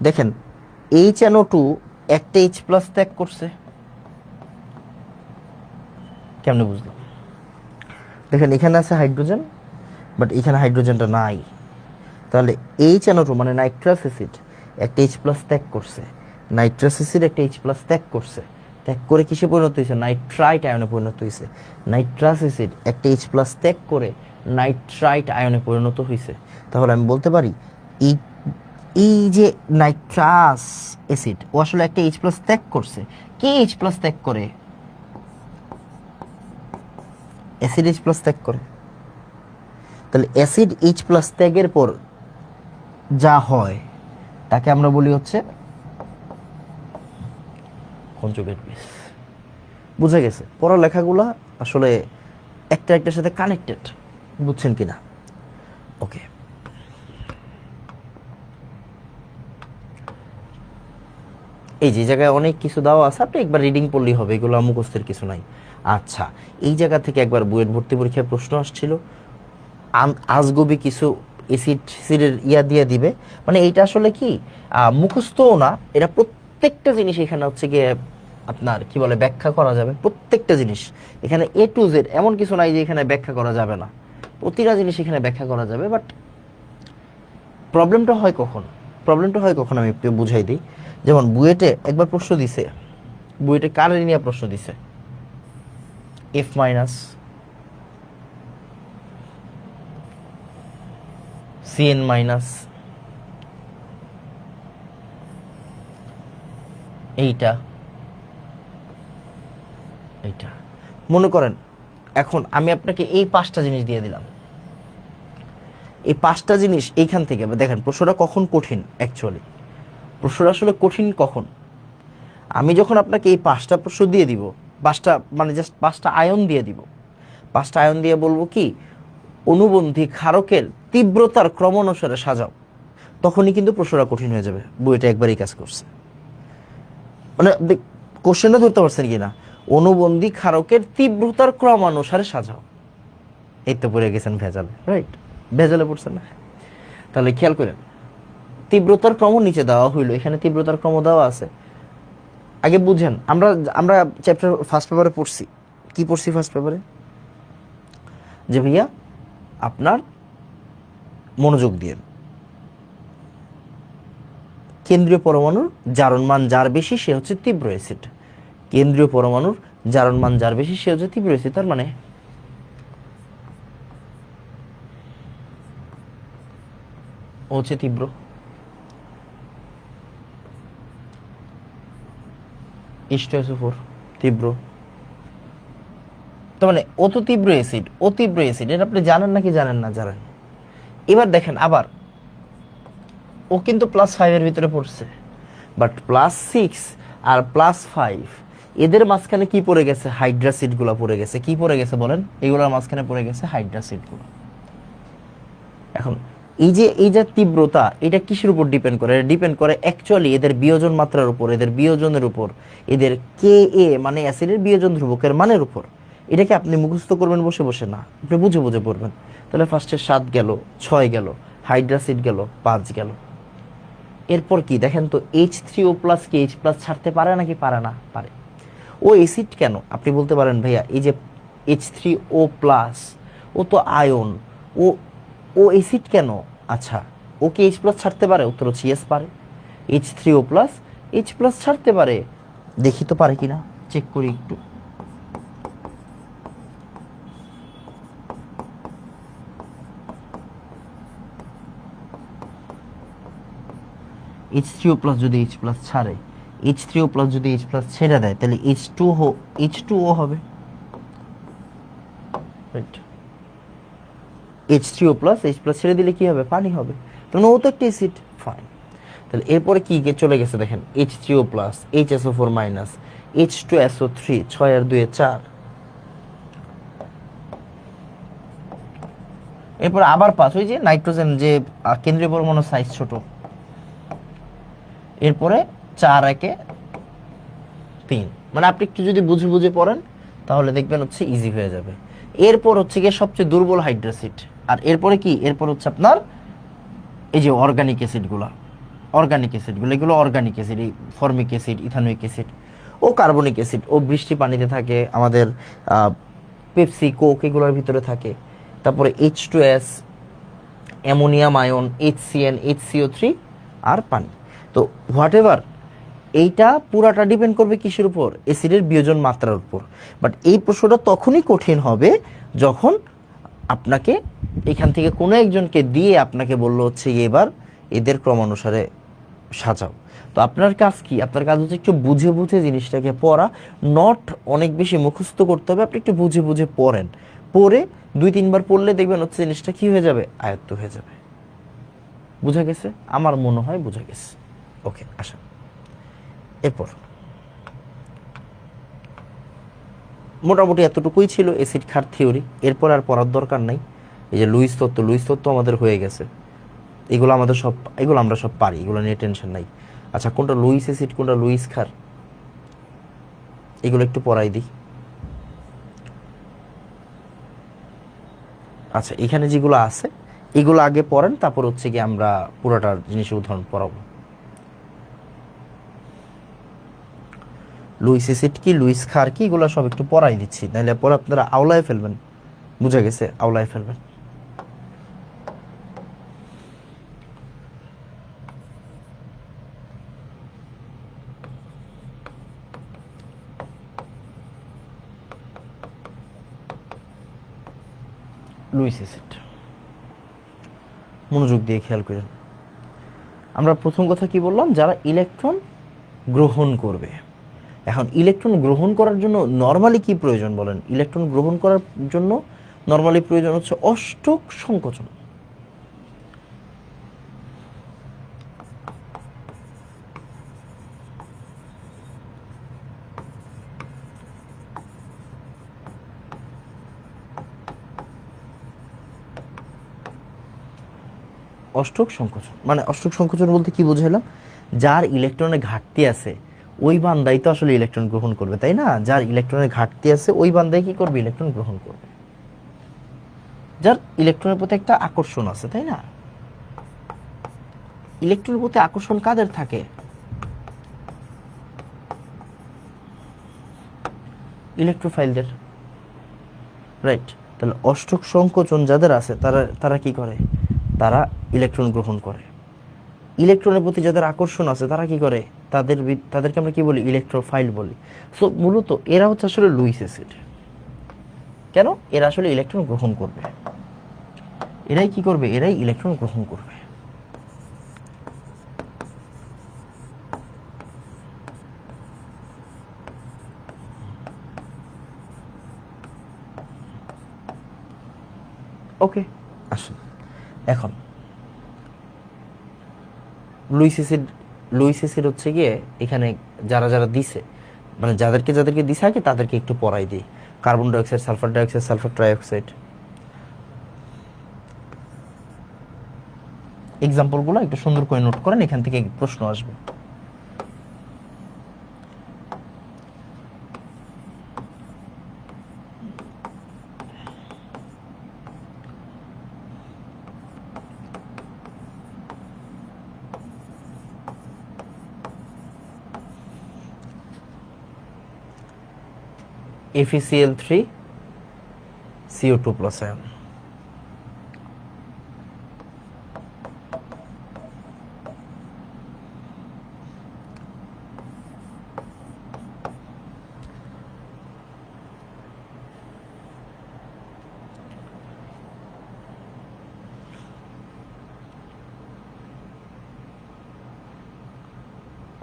দেখেন HNO2 একটা এইচ প্লাস ত্যাগ করছে। কেমনে বুঝলাম? দেখেন এখানে আছে হাইড্রোজেন, বাট এখানে হাইড্রোজেনটা নাই। তাহলে HNO2 মানে নাইট্রাস অ্যাসিড একটা H প্লাস ত্যাগ করছে, নাইট্রাস অ্যাসিড একটা H প্লাস ত্যাগ করছে, ত্যাগ করে কিসে পরিণত হয়েছে, নাইট্রাইট আয়নে পরিণত হয়েছে। নাইট্রাস অ্যাসিড একটা H প্লাস ত্যাগ করে নাইট্রাইট আয়নে পরিণত হয়েছে। তাহলে আমি বলতে পারি এই এই যে নাইট্রাস অ্যাসিড ও আসলে একটা H প্লাস ত্যাগ করছে। কে H প্লাস ত্যাগ করে? অ্যাসিড H প্লাস ত্যাগ করে। তাহলে অ্যাসিড H প্লাস ত্যাগের পর যা হয় তাকে আমরা বলি হচ্ছে কনজুগেট বেস। বুঝা গেছে? পড়ালেখাগুলো আসলে একটা একটার সাথে কানেক্টেড, বুঝছেন কিনা? ওকে, এই যে জায়গায় অনেক কিছু দেওয়া আছে, আপনি একবার রিডিং পড়লেই হবে, এগুলো মুখস্থের কিছু নাই। আচ্ছা, এই জায়গা থেকে একবার বুয়েট ভর্তি পরীক্ষায় প্রশ্ন আসছিল, আজগবি কিছু অ্যাসিডের ইয়া দিয়ে দিবে, মানে এইটা আসলে কি মুখস্থও না, এটা প্রত্যেকটা জিনিস এখানে হচ্ছে গিয়ে আপনার কি বলে ব্যাখ্যা করা যাবে। প্রত্যেকটা জিনিস এখানে A to Z, এমন কিছু নাই যে এখানে ব্যাখ্যা করা যাবে না, প্রতিটা জিনিস এখানে ব্যাখ্যা করা যাবে। বাট প্রবলেমটা হয় কখন, আমি একটু বুঝাই দিই। যেমন বুয়েটে একবার প্রশ্ন দিছে, বুয়েটে কারের নিয়ে প্রশ্ন দিছে, F মাইনাস CN মাইনাস এইটা মনে করেন। এখন আমি আপনাকে এই 5টা জিনিস দিয়ে দিলাম, এই 5টা জিনিস এইখান থেকে দেখেন প্রশ্নটা কখন কঠিন। অ্যাকচুয়ালি প্রশ্নটা আসলে কঠিন কখন, আমি যখন আপনাকে এই 5টা প্রশ্ন দিয়ে দিব, 5টা মানে জাস্ট 5টা আয়ন দিয়ে দিব, 5টা আয়ন দিয়ে বলবো কি অনুবন্ধী ক্ষারকের তীব্রতার ক্রম অনুসারে সাজাও, তখনই কিন্তু প্রশ্নটা কঠিন হয়ে যাবে। বইটা একবারই কাজ করছে, মানে কোশ্চেনটা ধরতে পারছেন কিনা, অনুবন্ধী ক্ষারকের তীব্রতার ক্রমানুসারে সাজাও, এই তো পড়ে গেছেন ভেজালে, রাইট? ভেজালে পড়ছেন না? তাহলে খেয়াল করেন, তীব্রতার ক্রম নিচে দেওয়া হইলো, এখানে তীব্রতার ক্রম দেওয়া আছে। আগে বুঝেন, আমরা আমরা চ্যাপ্টার ফার্স্ট পেপারে পড়ছি, কি পড়ছি ফার্স্ট পেপারে, যে ভাইয়া আপনার মনোযোগ দিয়ে কেন্দ্রীয় পরমাণুর জারণ মান যার বেশি সে হচ্ছে তীব্র অ্যাসিড, কেন্দ্রীয় পরমাণুর জারণ মান যার বেশি সে হচ্ছে তীব্র অ্যাসিড। তার মানে ও হচ্ছে তীব্র, H2SO4 তীব্র। তার মানে ও তো তীব্র অ্যাসিড, এটা আপনি জানেন নাকি জানেন না? জানেন। এবার দেখেন আবার ও কিন্তু +5 এর ভিতরে পড়ছে, বাট +6 আর +5 এদের মাঝখানে কি পড়ে গেছে? হাইড্রাসিড গুলা পড়ে গেছে। কি পড়ে গেছে বলেন? এগুলোর মাঝখানে পড়ে গেছে হাইড্রাসিড গুলো। এখন এই যে তীব্রতা, এটা কিসের উপর ডিপেন্ড করে? ডিপেন্ড করে অ্যাকচুয়ালি এদের বিয়োজন মাত্রার উপর, এদের বিয়োজনের উপর, এদের Ka মানে অ্যাসিডের বিয়োজন ধ্রুবকের মানের উপর। এটাকে আপনি মুখস্থ করবেন বসে বসে না, আপনি বুঝে বুঝে পড়বেন। তাহলে ফার্স্টে 7 গেল, 6 গেল, হাইড্রাসিড গেল, 5 গেল। এরপর কি দেখেন তো, H3O+ কি H+ ছাড়তে পারে নাকি পারে না? পারে। ও অ্যাসিড কেন? আপনি বলতে পারেন ভাইয়া এই যে H3O+, ও তো আয়ন, ও ও অ্যাসিড কেন? আচ্ছা, ও কি H+ ছাড়তে পারে? উত্তর হচ্ছে ইয়েস পারে। H3O+ H+ ছাড়তে পারে, দেখি তো পারে কিনা, চেক করি একটু। H3O+ যদি H+ ছাড়ে, H3O+ যদি H+ ছেড়ে দেয়, তাহলে H2O হবে, রাইট? H3O+ H+ ছেড়ে দিলে কি হবে? পানি হবে। তাহলে ও তো একটা অ্যাসিড, ফাইন। তাহলে এরপরে কি চলে গেছে দেখেন, H3O+, HSO4-, H2SO3, 6 আর 2 4। এরপর আবার 5, ওই যে নাইট্রোজেন যে কেন্দ্রীয় পরমাণুর সাইজ ছোট। এরপরে 4 1 3, মানে আপনি একটু যদি বুঝে বুঝে পড়েন তাহলে দেখবেন হচ্ছে ইজি হয়ে যাবে। এরপর হচ্ছে গিয়ে সবচেয়ে দুর্বল হাইড্রাসিড, আর এরপরে কি, এরপর হচ্ছে আপনার এই যে অর্গানিক অ্যাসিডগুলো, এগুলো অর্গানিক অ্যাসিড, এই ফর্মিক অ্যাসিড, ইথানোয়িক অ্যাসিড ও কার্বনিক অ্যাসিড। ও বৃষ্টি পানিতে থাকে, আমাদের পেপসি, কোক এগুলোর ভিতরে থাকে। তারপরে অ্যামোনিয়াম আয়ন, HCN, HCO3 আর পানি। তো হোয়াট এভার, এইটা পুরাটা ডিপেন্ড করবে কিসের উপর? অ্যাসিডের বিয়োজন মাত্রার উপর। বাট এই প্রশ্নটা তখনই কঠিন হবে যখন আপনাকে এখান থেকে কোনো একজনকে দিয়ে আপনাকে বললো হচ্ছে এবার এদের ক্রমানুসারে সাজাও। তো আপনার কাজ কি? আপনার কাজ হচ্ছে একটু বুঝে বুঝে জিনিসটাকে পড়া, নট অনেক বেশি মুখস্থ করতে হবে, আপনি একটু বুঝে বুঝে পড়েন, পড়ে 2-3 বার পড়লে দেখবেন হচ্ছে জিনিসটা কি হয়ে যাবে, আয়ত্ত হয়ে যাবে। বুঝা গেছে? আমার মনে হয় বুঝা গেছে। ওকে, আসেন এরপর। মোটামুটি এতটুকুই ছিল অ্যাসিড ক্ষার থিওরি, এরপর আর পড়ার দরকার নাই। এই যে লুইস তত্ত্ব আমাদের হয়ে গেছে, এগুলো আমরা সব পারি, এগুলো নিয়ে টেনশন নাই। আচ্ছা, কোনটা লুইস অ্যাসিড, কোনটা লুইস ক্ষার, এগুলো একটু পড়াই দিই। আচ্ছা, এখানে যেগুলো আছে এগুলো আগে পড়েন, তারপর হচ্ছে কি আমরা পুরোটার জিনিসের উদাহরণ পড়াবো। লুইস অ্যাসিড কি, লুইস ক্ষার কি, এগুলো সব একটু পড়াই দিচ্ছি, নাহলে পরে আপনারা আওলায় ফেলবেন। বুঝা গেছে? আওলায় ফেলবেন। লুইস অ্যাসিড মনোযোগ দিয়ে খেয়াল করেন। আমরা প্রথম কথা কি বললাম? যারা ইলেকট্রন গ্রহণ করবে। এখন ইলেকট্রন গ্রহণ করার জন্য নরমালি কি প্রয়োজন বলেন? ইলেকট্রন গ্রহণ করার জন্য নরমালি প্রয়োজন হচ্ছে অষ্টক সংকোচন। অষ্টক সংকোচন মানে, অষ্টক সংকোচন বলতে কি বুঝাইলাম? যার ইলেকট্রনের ঘাটতি আছে ওই বান্দাই তো আসলে ইলেকট্রন গ্রহণ করবে, তাই না? যার ইলেকট্রনের ঘাটতি আছে ওই বান্দাই কি করবে? ইলেকট্রন গ্রহণ করবে। যার ইলেকট্রনের প্রতি একটা আকর্ষণ আছে, তাই না? ইলেকট্রনের প্রতি আকর্ষণ কাদের থাকে? ইলেকট্রোফাইলদের, রাইট? তাহলে অষ্টক সংকোচন যাদের আছে তারা তারা কি করে? তারা ইলেকট্রন গ্রহণ করে। ইলেকট্রনের প্রতি যাদের আকর্ষণ আছে তারা কি করে? তাদেরকে আমরা কি বলি? ইলেকট্রোফাইল বলি। সো মূলত এরা হচ্ছে আসলে লুইস অ্যাসিড। কেন? এরা আসলে ইলেকট্রন গ্রহণ করবে। এরাই কি করবে? এরাই ইলেকট্রন গ্রহণ করবে। ওকে, আসুন এখন লুইস অ্যাসিড। লুইস অ্যাসিড হচ্ছে গিয়ে এখানে যারা যারা দিছে, মানে যাদেরকে যাদেরকে দিছে আগে তাদেরকে একটু পড়াই দিই। Carbon dioxide, sulphur dioxide, sulphur trioxide, এক্সাম্পলগুলো একটু সুন্দর করে নোট করেন, এখান থেকে প্রশ্ন আসবে। FeCl3 CO2 plus ion.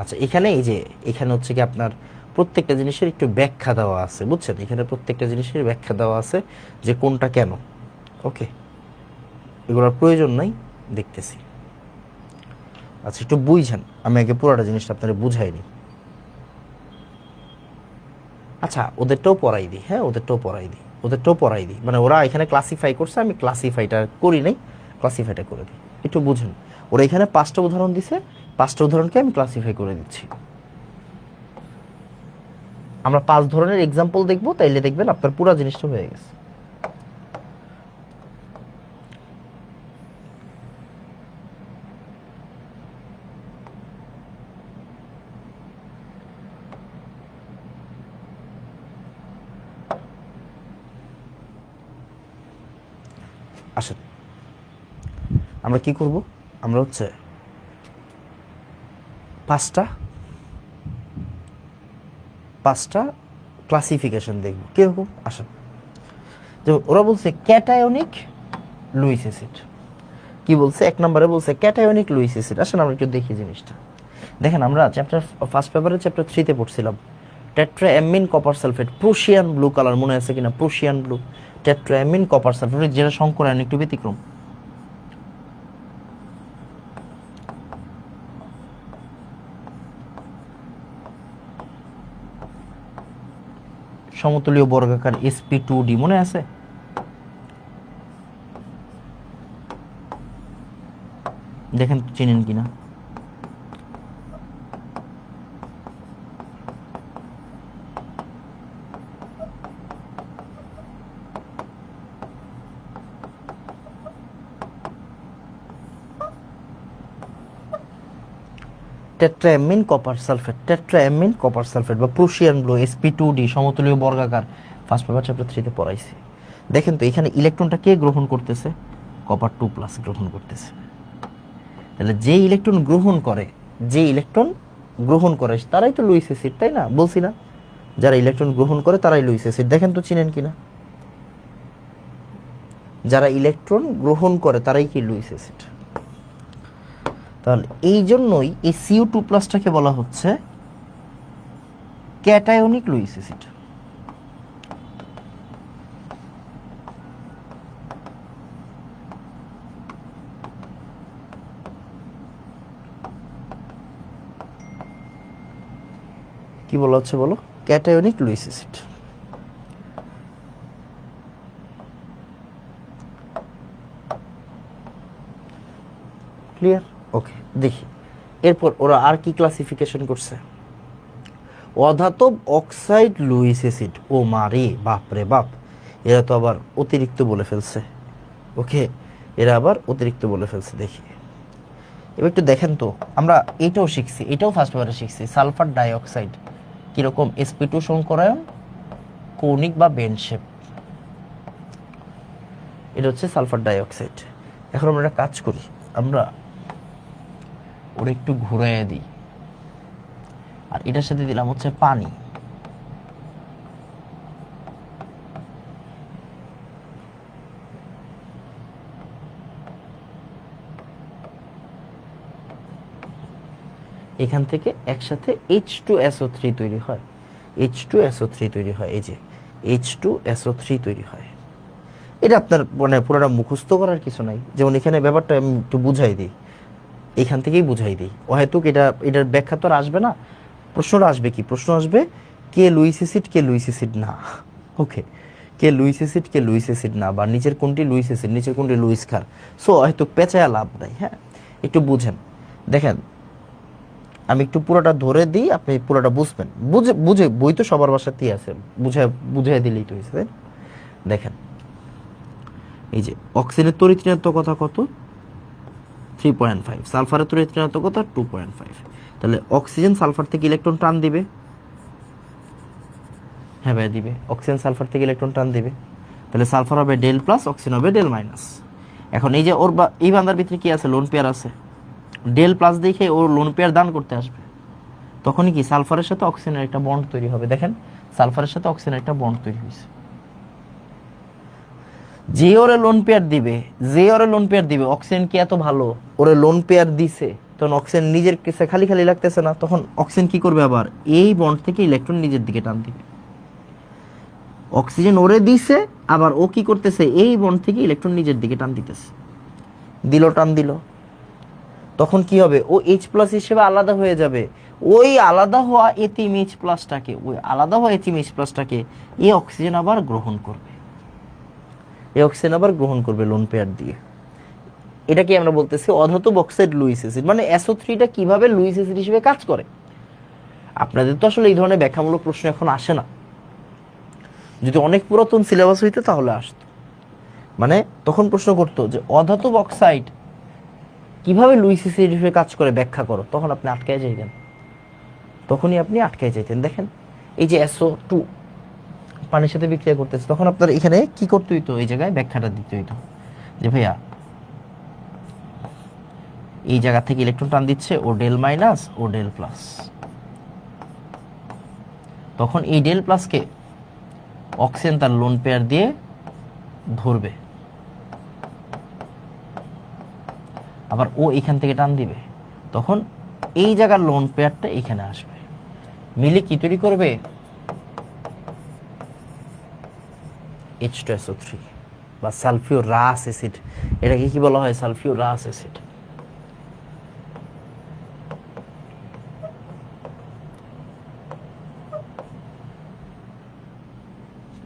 আচ্ছা, এখানে এই যে এখানে হচ্ছে কি আপনার প্রত্যেকটা জিনিসের একটু ব্যাখ্যা দেওয়া আছে, বুঝছেন? এখানে প্রত্যেকটা জিনিসের ব্যাখ্যা দেওয়া আছে যে কোনটা কেন। ওকে, এগুলোর প্রয়োজন নাই, দেখতেছি। আচ্ছা, একটু বুঝছেন, আমি আগে পুরোটা জিনিসটা আপনারা বুঝাইনি। আচ্ছা, ওদেরটাও পড়াই দিই, হ্যাঁ ওদেরটাও পড়াই দিই, মানে ওরা এখানে ক্লাসিফাই করছে, আমি ক্লাসিফাইটা করি নাই, ক্লাসিফাইটা করে দিই। একটু বুঝুন, ওরা এখানে 5টা উদাহরণ দিছে, 5টা উদাহরণকে আমি ক্লাসিফাই করে দিচ্ছি। আমরা 5 ধরনের এক্সাম্পল দেখবো, তাইলে দেখবেন আপনার পুরো জিনিসটা হয়ে গেছে। আসেন, আমরা কি করব, আমরা হচ্ছে পাঁচটা ক্লাসিফিকেশন দেখব। কিরকম আসেন, যেমন ওরা বলছে ক্যাটায়নিক লুইস অ্যাসিড। কি বলছে, এক নম্বরে বলছে ক্যাটায়নিক লুইস অ্যাসিড। আসেন আমরা একটু দেখি জিনিসটা। দেখেন আমরা চ্যাপ্টার ফার্স্ট পেপারে চ্যাপ্টার 3-তে পড়ছিলাম tetraammine copper sulphate, Prussian blue colour, মনে আছে কিনা, Prussian blue, tetraammine copper sulphate, যেটা সংকরায়ন একটু ব্যতিক্রম। সমতুলীয় বর্গাকার sp2d, মনে আছে? দেখেন চিনেন কিনা। Tetraammine copper sulphate, tetraammine copper sulphate বা প্রুশিয়ান ব্লু, sp2d, সমতুলীয় বর্গাকার, ফার্স্ট পেপার চ্যাপ্টার 3-তে পড়াইছি। দেখেন তো এখানে ইলেকট্রনটা কে গ্রহণ করতেছে, কপার 2+ গ্রহণ করতেছে। তাহলে যে ইলেকট্রন গ্রহণ করে তারাই তো লুইস অ্যাসিড, তাই না? বলছি না, যারা ইলেকট্রন গ্রহণ করে তারাই লুইস অ্যাসিড। দেখেন তো চিনেন কিনা, যারা ইলেকট্রন গ্রহণ করে তারাই কি লুইস অ্যাসিড। তাহলে এই জন্যই এই Cu2+টাকে বলা হচ্ছে ক্যাটায়নিক লুইস অ্যাসিড। কি বলা হচ্ছে বলো, ক্যাটায়নিক লুইস অ্যাসিড। ক্লিয়ার? ওকে, দেখি এরপর ওরা আর কি ক্লাসিফিকেশন করছে। অধাতব অক্সাইড লুইস অ্যাসিড, ও মারে বাপ রে বাপ, এরা তো আবার অতিরিক্ত বলে ফেলছে। ওকে, এরা আবার অতিরিক্ত বলে ফেলছে। দেখি এবার একটু দেখেন তো, আমরা এটাও শিখছি, এটাও ফার্স্ট পেপারে শিখছি, সালফার ডাইঅক্সাইড কিরকম, sp2 সংকরায়ন, কৌণিক বা বেন্ড শেপ। এটা হচ্ছে সালফার ডাইঅক্সাইড। এখন আমরা একটা কাজ করি, আমরা ওরা একটু ঘুরাইয়া দিই, আর এটার সাথে দিলাম হচ্ছে পানি। এখান থেকে একসাথে H2SO3 তৈরি হয়, H2SO3 তৈরি হয়, এই যে H2SO3 তৈরি হয়। এটা আপনার মানে পুরোটা মুখস্থ করার কিছু নাই। যেমন এখানে ব্যাপারটা আমি একটু বুঝাই দিই, এখান থেকেই বুঝাই দিই। হয়তো এটার ব্যাখ্যা তো আর আসবে না, প্রশ্নটা আসবে কি, প্রশ্ন আসবে কে লুইস অ্যাসিড কে লুইস অ্যাসিড না। ওকে, কে লুইস অ্যাসিড কে লুইস অ্যাসিড না, বা নিচের কোনটি লুইস অ্যাসিড নিচের কোনটি লুইস ক্ষার। সো হয়তো পেঁচায়া লাভ নাই। হ্যাঁ, একটু বুঝেন। দেখেন আমি একটু পুরোটা ধরে দিই, আপনি পুরোটা বুঝবেন। বুঝে বই তো সবার বাসাতেই আছে, বুঝাই দিলেই তো হয়েছে। দেখেন এই যে অক্সিজেনের তড়িৎ ঋণাত্মকতা কত, 3.5, সালফারের তড়িৎ ঋণাত্মকতা 2.5। তাহলে অক্সিজেন সালফার থেকে ইলেকট্রন টান দিবে, হ্যাঁ ভাই দিবে, অক্সিজেন সালফার থেকে ইলেকট্রন টান দিবে। তাহলে সালফার হবে ডেল প্লাস, অক্সিজেন হবে ডেল মাইনাস। এখন এই যে ওর এই বান্দার ভিতরে কি আছে, লোন পেয়ার আছে, ডেল প্লাস দেখে ওর লোন পেয়ার দান করতে আসবে, তখনই কি সালফারের সাথে অক্সিজেনের একটা বন্ড তৈরি হবে। দেখেন সালফারের সাথে অক্সিজেনের একটা বন্ড তৈরি হয়েছে। যে ওরে লোন পেয়ার দিবে, অক্সিজেন কি এত ভালো, ওরে লোন পেয়ার দিছে, তখন অক্সিজেন নিজের কাছে খালি খালি লাগতেছে না, তখন অক্সিজেন কি করবে, আবার এই বন্ড থেকে ইলেকট্রন নিজের দিকে টান দিবে। অক্সিজেন ওরে দিছে, আবার ও কি করতেছে, এই বন্ড থেকে ইলেকট্রন নিজের দিকে টান দিতেছে, টান দিল, তখন কি হবে, ও H+ হিসেবে আলাদা হয়ে যাবে। ওই আলাদা হওয়া এতিম H+টাকে এই অক্সিজেন আবার গ্রহণ করবে, লোন পেয়ার দিয়ে। এটাকে আমরা বলতেছি অধাতব অক্সাইড লুইস অ্যাসিড। মানে SO3টা কিভাবে লুইস অ্যাসিড হিসেবে কাজ করে। আপনাদের তো আসলে এই ধরনের ব্যাখ্যামূলক প্রশ্ন এখন আসে না, যদি অনেক পুরাতন সিলেবাস হইতো তাহলে আসতো। মানে তখন প্রশ্ন করতো যে অধাতব অক্সাইড কিভাবে লুইস অ্যাসিড হিসেবে কাজ করে ব্যাখ্যা করো, তখন আপনি আটকায় যাইতেন, দেখেন এই যে SO2 পানির সাথে বিক্রিয়া করতেছে, তখন আপনার এখানে কি করতে হইতো, এই জায়গায় ব্যাখ্যাটা দিতে হইতো যে ভাইয়া এই জায়গা থেকে ইলেকট্রন টান দিচ্ছে ও ডেল মাইনাস ও ডেল প্লাস। তখন এই ডেল প্লাসকে অক্সিজেন তার লোন পেয়ার দিয়ে ধরবে, আবার ও এখান থেকে টান দিবে, তখন এই জায়গার লোন পেয়ারটা এখানে আসবে, মিলে কি তৈরি করবে? H2SO3 বা সালফিউরাস অ্যাসিড। এটাকে কি বলা হয়? Sulphurous acid.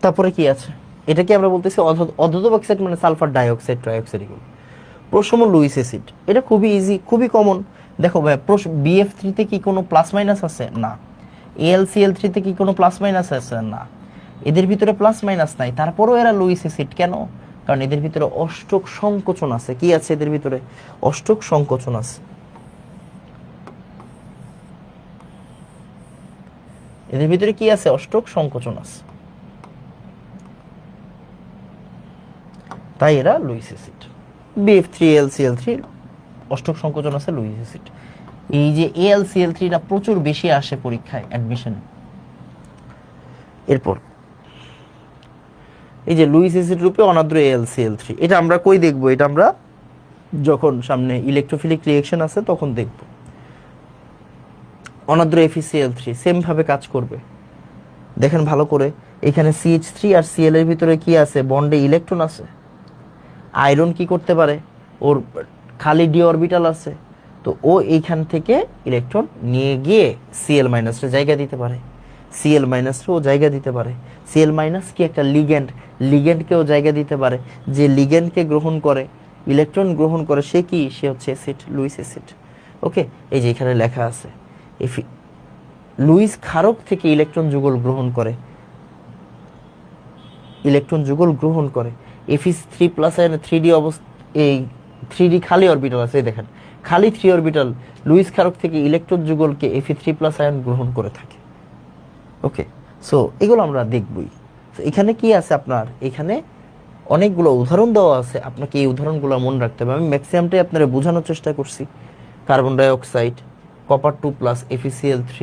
তারপরে কি আছে? এটাকে আমরা বলতেছি অধোধব অক্সাইড, মানে সালফার ডাইঅক্সাইড, ট্রাইঅক্সাইড এগুলো। প্রথম লুইস অ্যাসিড, এটা খুবই ইজি, খুবই কমন। দেখো ভাই, BF3 তে কি কোনো প্লাস মাইনাস আছে? না। AlCl3 তে কি কোনো প্লাস মাইনাস আছে? না। এদের ভিতরে প্লাস মাইনাস নাই, তারপরেও এরা লুইস অ্যাসিড কেন? কারণ এদের ভিতরে অষ্টক সংকোচন আছে। কি আছে এদের ভিতরে? অষ্টক সংকোচন আছে। এদের ভিতরে কি আছে? অষ্টক সংকোচন আছে, তাই এরা লুইস অ্যাসিড। BF3AlCl3 অষ্টক সংকোচন আছে, লুইস অ্যাসিড। এই যে AlCl3 টা প্রচুর বেশি আসে পরীক্ষায়, অ্যাডমিশনে। এরপর এই যে লুইস অ্যাসিড রূপে অনাদ্র AlCl3, এটা আমরা কই দেখব? এটা আমরা যখন সামনে ইলেকট্রোফিলিক রিঅ্যাকশন আছে তখন দেখব। অনাদ্র FeCl3 সেম ভাবে কাজ করবে। দেখেন ভালো করে, এখানে CH3 আর Cl এর ভিতরে কি আছে? বন্ডে ইলেকট্রন আছে। আয়রন কি করতে পারে? ওর খালি ডি অরবিটাল আছে, তো ও এইখান থেকে ইলেকট্রন নিয়ে গিয়ে Cl মাইনাসে জায়গা দিতে পারে, Cl মাইনাসও জায়গা দিতে পারে। Cl মাইনাস কি একটা লিগ্যান্ড, লিগ্যান্ডকেও জায়গা দিতে পারে। যে লিগ্যান্ডকে গ্রহণ করে, ইলেকট্রন গ্রহণ করে, সে কি? সে হচ্ছে অ্যাসিড, লুইস অ্যাসিড। ওকে, এই যে এখানে লেখা আছে লুইস ক্ষারক থেকে ইলেকট্রন যুগল গ্রহণ করে, ইলেকট্রন যুগল গ্রহণ করে। Fe3+ এর 3D অবস্থা, এই 3D খালি অরবিটাল আছে, দেখেন খালি 3 অরবিটাল লুইস ক্ষারক থেকে ইলেকট্রন যুগলকে Fe3+ আয়ন গ্রহণ করে থাকে। ওকে, সো এগুলো আমরা দেখবই। এখানে কি আছে আপনার? এখানে অনেকগুলো উদাহরণ দেওয়া আছে, আপনাকে এই উদাহরণগুলো মনে রাখতে হবে। আমি ম্যাক্সিমামটাই আপনারা বোঝানোর চেষ্টা করছি। Carbon dioxide, copper 2+, FeCl3।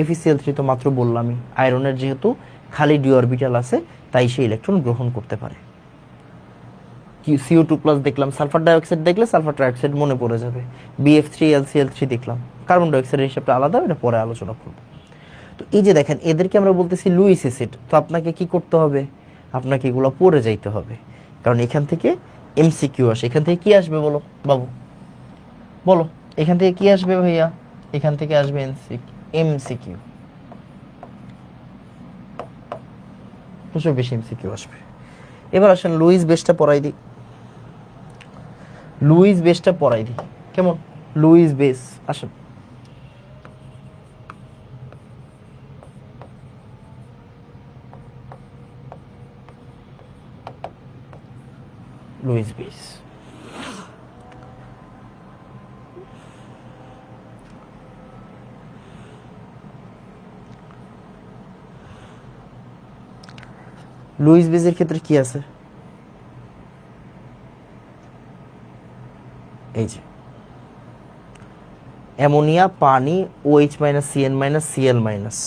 FeCl3 তো মাত্র বললামই, আয়রনের যেহেতু খালি ডি অরবিটাল আছে তাই সে ইলেকট্রন গ্রহণ করতে পারে। CO2+ দেখলাম, সালফার ডাইঅক্সাইড দেখলে সালফার ট্রাইঅক্সাইড মনে পড়ে যাবে। BF3AlCl3 দেখলাম, কার্বন ডাইঅক্সাইডের হিসাবটা আলাদা, এটা পরে আলোচনা করব। তো এই যে দেখেন, এদেরকে আমরা বলতেছি লুইস অ্যাসিড। তো আপনাকে কি করতে হবে? আপনাকে এগুলো পড়ে যাইতে হবে, কারণ এখান থেকে MCQ আসে। এখান থেকে কি আসবে বলো বাবু, বলো এখান থেকে কি আসবে ভাইয়া? এখান থেকে আসবে MCQ, প্রচুর বেশি MCQ আসবে। এবার আসেন লুইস বেসটা পড়াই দিই, লুইস বেসটা পড়াই দিই। কেমন? লুইস বেস, আসেন। লুইস বেস, লুইস বেসের ক্ষেত্রে কি আছে? এই যে অ্যামোনিয়া, পানি, OH-, CN-, Cl-,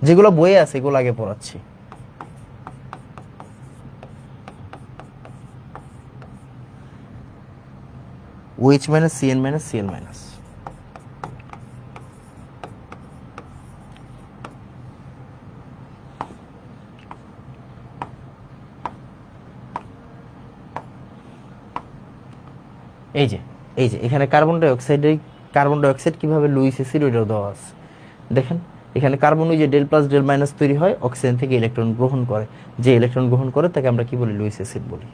যেগুলো বইয়ে আছে এগুলো আগে পড়াচ্ছি। OH-, CN-, Cl-। এই যে এখানে কার্বন ডাইঅক্সাইড কিভাবে লুইস অ্যাসিড ওইটাও দেওয়া আছে। দেখেন এখানে কার্বন, ওই যে ডেল প্লাস ডেল মাইনাস তৈরি হয়, অক্সিজেন থেকে ইলেকট্রন গ্রহণ করে, যে ইলেকট্রন গ্রহণ করে তাকে আমরা কি বলি? লুইস অ্যাসিড বলি।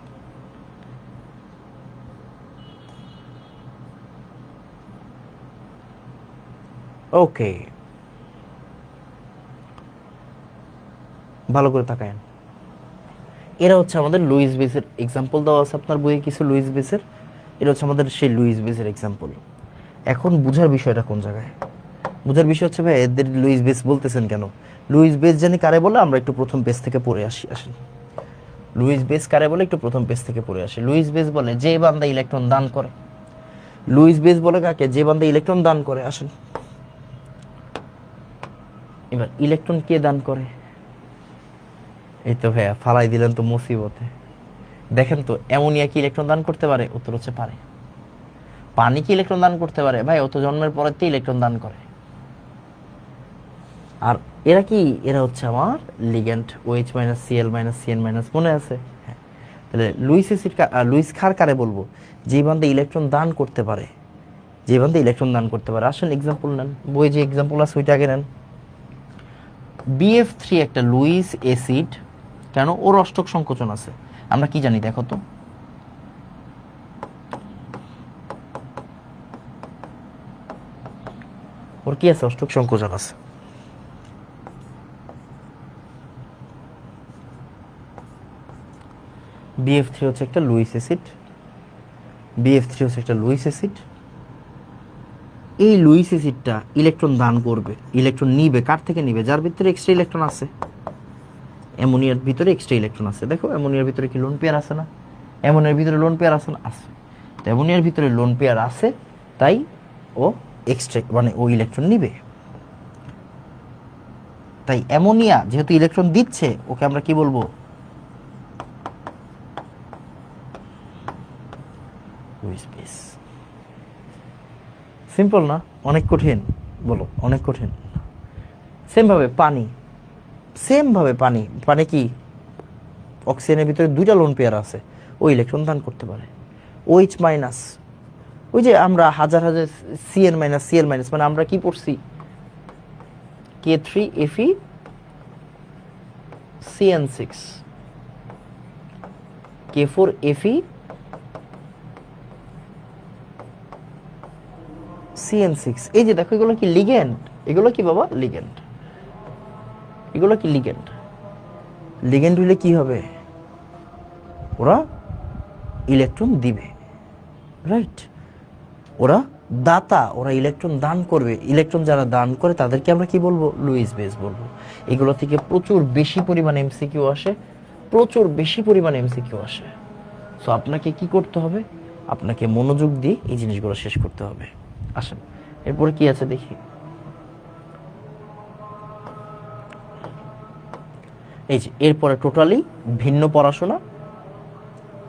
ওকে, ভালো করে তাকায়েন। এরা হচ্ছে আমাদের লুইস বেসের এক্সাম্পল দেওয়া আছে আপনার বইয়ে কিছু লুইস বেসের। এটা হচ্ছে আমাদের সেই লুইস বেসের এক্সাম্পল। এখন বুঝার বিষয়টা কোন জায়গায়? বুঝার বিষয় হচ্ছে ভাই, এদের লুইস বেস বলতেছেন কেন? লুইস বেস জানি কারে বলে, আমরা একটু প্রথম পেজ থেকে পড়ে আসেন। লুইস বেস কারে বলে একটু প্রথম পেজ থেকে পড়ে আসি। লুইস বেস বলে যে বান্দা ইলেকট্রন দান করে, লুইস বেস বলে কাকে? যে বান্দা ইলেকট্রন দান করে। আসেন এবার ইলেকট্রন কে দান করে? এই তো ভাইয়া ফালাই দিলেন তো মুসিবতে। দেখেন তো অ্যামোনিয়া কি ইলেকট্রন দান করতে পারে? উত্তর হচ্ছে পারে। পানি কি ইলেকট্রন দান করতে পারে? ভাই ও তো জন্মের পরেতে ইলেকট্রন দান করে। আর এরা কি? এরা হচ্ছে আমার ligand, OH minus Cl minus Cn minus, মনে আছে? হ্যাঁ। তাহলে লুইস অ্যাসিড, লুইস ক্ষার কারে বলবো? যে বান্দা ইলেকট্রন দান করতে পারে, যে বান্দা ইলেকট্রন দান করতে পারে। আসেন এক্সাম্পল নেন, বই যে এক্সাম্পল আছে ওইটা আগে নেন। BF3 একটা লুইস অ্যাসিড, কেন? ওর অষ্টক সংকোচন আছে। আমরা কি জানি দেখো তো? ওর কি আছে? অষ্টক সংকোচন আছে। BF3 হচ্ছে একটা লুইস অ্যাসিড, BF3 হচ্ছে একটা লুইস অ্যাসিড। এই লুইস অ্যাসিডটা ইলেকট্রন দান করবে, ইলেকট্রন নিবে। কার থেকে নিবে? যার ভিতরে এক্সট্রা ইলেকট্রন আছে। অ্যামোনিয়ার ভিতরে এক্সট্রা ইলেকট্রন আছে। দেখো অ্যামোনিয়ার ভিতরে কি লোন পেয়ার আছে না? অ্যামোনিয়ার ভিতরে লোন পেয়ার আছে না? আছে। তো অ্যামোনিয়ার ভিতরে লোন পেয়ার আছে, তাই ও এক্সট্রা মানে ও ইলেকট্রন নিবে। তাই অ্যামোনিয়া যেহেতু ইলেকট্রন দিচ্ছে, ওকে আমরা কি বলবো? Luis base. সিম্পল না? অনেক কঠিন? বলো অনেক কঠিন। সেম ভাবে পানি, সেম ভাবে পানি, পানি কি? অক্সিজেনের ভিতরে দুইটা লোন পেয়ার আছে, ও ইলেকট্রন দান করতে পারে। OH মাইনাস, ওই যে আমরা হাজার হাজার Cn মাইনাস Cl মাইনাস, মানে আমরা কি পড়ছি? K3Fe CN6, K4Fe CN6। এই যে দেখো এগুলো কি লিগ্যান্ড? এগুলো কি বাবা? লিগ্যান্ড। এগুলো কি লিগ্যান্ড? লিগ্যান্ড হইলে কি হবে? ওরা ইলেকট্রন দিবে, রাইট? ওরা দাতা, ওরা ইলেকট্রন দান করবে। ইলেকট্রন যারা দান করে তাদেরকে আমরা কি বলবো? লুইস বেস বলবো। এগুলো থেকে প্রচুর বেশি পরিমাণে এমসিকিউ আসে, প্রচুর বেশি পরিমাণে এমসিকিউ আসে। সো আপনাকে কি করতে হবে? আপনাকে মনোযোগ দিয়ে এই জিনিসগুলো শেষ করতে হবে। আসেন এরপরে কি আছে দেখি। এই যে এরপরে টোটালি ভিন্ন পড়াশোনা।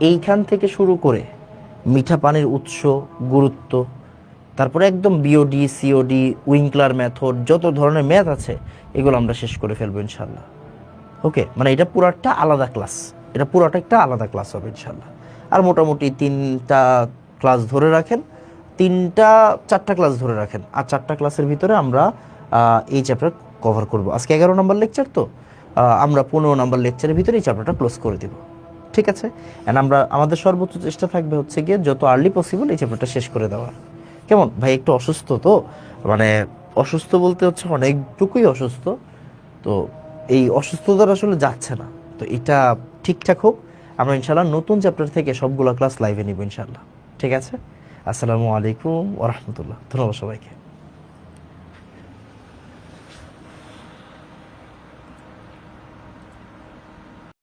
এইখান থেকে শুরু করে মিঠা পানির উৎস, গুরুত্ব, তারপরে একদম বিওডি, সিওডি, উইংক্লার মেথড, যত ধরনের ম্যাথ আছে এগুলো আমরা শেষ করে ফেলবো ইনশাল্লাহ। ওকে, মানে এটা পুরাটা আলাদা ক্লাস, এটা পুরাটা একটা আলাদা ক্লাস হবে ইনশাল্লাহ। আর মোটামুটি 3টা ক্লাস ধরে রাখেন, 4টা ক্লাস ধরে রাখেন। আর 4টা ক্লাসের ভিতরে আমরা এই চ্যাপ্টার কভার করব। আজকে 11 নম্বর লেকচার, তো আমরা 15 নম্বর লেকচারের ভিতরে এই চ্যাপ্টারটা ক্লোজ করে দেব। ঠিক আছে? অ্যান্ড আমরা আমাদের সর্বোচ্চ চেষ্টা থাকবে হচ্ছে গিয়ে যত আর্লি পসিবল এই চ্যাপ্টারটা শেষ করে দেওয়ার। কেমন ভাই? একটু অসুস্থ তো, মানে অসুস্থ বলতে হচ্ছে অনেকটুকুই অসুস্থ। তো এই অসুস্থতার আসলে যাচ্ছে না, তো এটা ঠিকঠাক হোক। আমরা ইনশাল্লাহ নতুন চ্যাপ্টার থেকে সবগুলো ক্লাস লাইভে নিব ইনশাল্লাহ। ঠিক আছে? আসসালামু আলাইকুম ওয়া রাহমাতুল্লাহ। ধন্যবাদ সবাইকে।